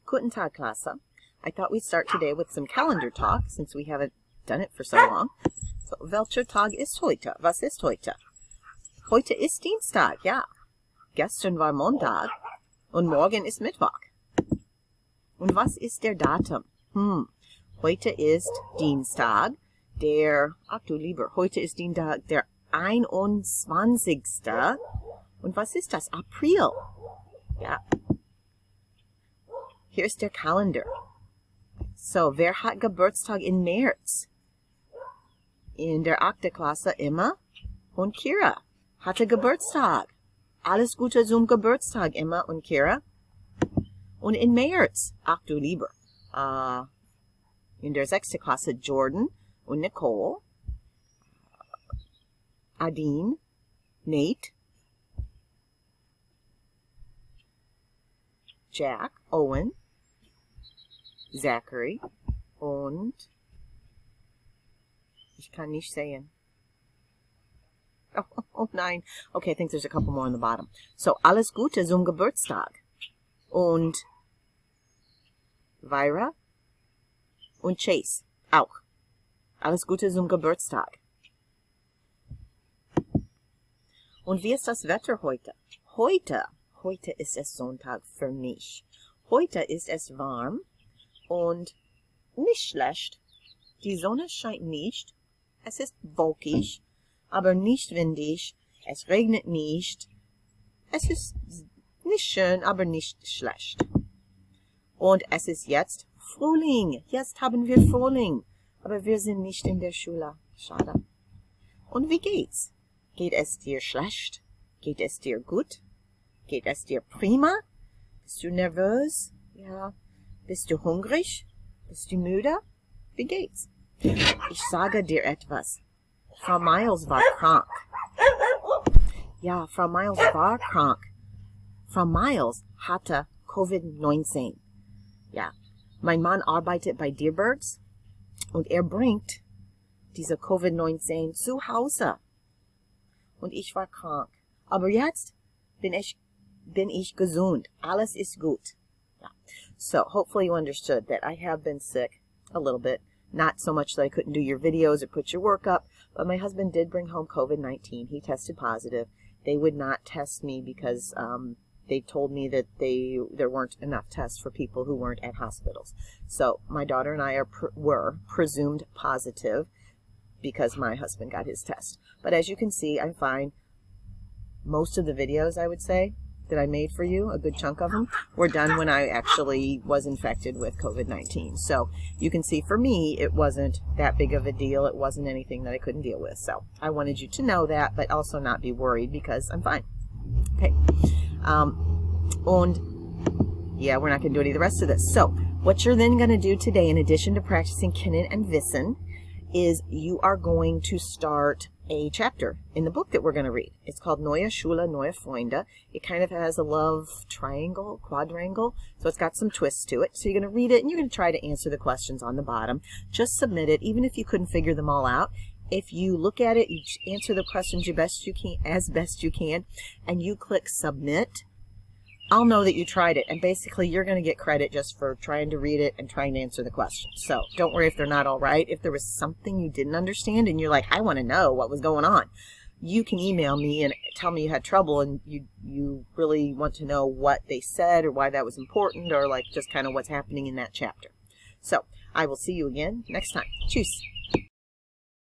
Guten Tag, Klasse. I thought we'd start today with some calendar talk since we haven't done it for so long. So, welcher Tag ist heute? Was ist heute? Heute ist Dienstag, ja. Gestern war Montag und morgen ist Mittwoch. Und was ist der Datum? Heute ist Dienstag, ach du lieber, heute ist Dienstag, der 21. Und was ist das? April. Ja. Hier ist der Kalender. So, wer hat Geburtstag im März? In der 8. Klasse Emma und Kira hatte Geburtstag. Alles Gute zum Geburtstag, Emma und Kira. Und in März, ach du lieber, in der 6. Klasse Jordan und Nicole, Adine, Nate, Jack, Owen, Zachary und ich kann nicht sehen. Oh nein. Okay, I think there's a couple more on the bottom. So, alles Gute zum Geburtstag. Und Vira und Chase auch. Alles Gute zum Geburtstag. Und wie ist das Wetter heute? Heute ist es Sonntag für mich. Heute ist es warm und nicht schlecht. Die Sonne scheint nicht. Es ist wolkig, aber nicht windig. Es regnet nicht. Es ist nicht schön, aber nicht schlecht. Und es ist jetzt Frühling. Jetzt haben wir Frühling. Aber wir sind nicht in der Schule. Schade. Und wie geht's? Geht es dir schlecht? Geht es dir gut? Geht es dir prima? Bist du nervös? Ja. Bist du hungrig? Bist du müde? Wie geht's? Ich sage dir etwas. Frau Miles war krank. Ja, Frau Miles war krank. Frau Miles hatte Covid-19. Ja, mein Mann arbeitet bei Dierbergs und bringt diese Covid-19 zu Hause. Und ich war krank. Aber jetzt bin ich gesund. Alles ist gut. Yeah. So, hopefully you understood that I have been sick a little bit. Not so much that I couldn't do your videos or put your work up, but my husband did bring home COVID-19. He tested positive. They would not test me because they told me that there weren't enough tests for people who weren't at hospitals. So my daughter and I were presumed positive because my husband got his test. But as you can see, I'm fine. Most of the videos, I would say, that I made for you, a good chunk of them, were done when I actually was infected with COVID-19. So you can see for me, it wasn't that big of a deal. It wasn't anything that I couldn't deal with. So I wanted you to know that, but also not be worried because I'm fine. Okay. And yeah, we're not going to do any of the rest of this. So what you're then going to do today, in addition to practicing Kennen and Wissen, is you are going to start a chapter in the book that we're going to read. It's called Neue Schule, Neue Freunde. It kind of has a love triangle, quadrangle, so it's got some twists to it. So you're going to read it, and you're going to try to answer the questions on the bottom. Just submit it, even if you couldn't figure them all out. If you look at it, you answer the questions as best you can, and you click submit, I'll know that you tried it, and basically you're going to get credit just for trying to read it and trying to answer the questions. So don't worry if they're not all right. If there was something you didn't understand and you're like, I want to know what was going on, you can email me and tell me you had trouble and you really want to know what they said or why that was important, or like just kind of what's happening in that chapter. So I will see you again next time. Tschüss.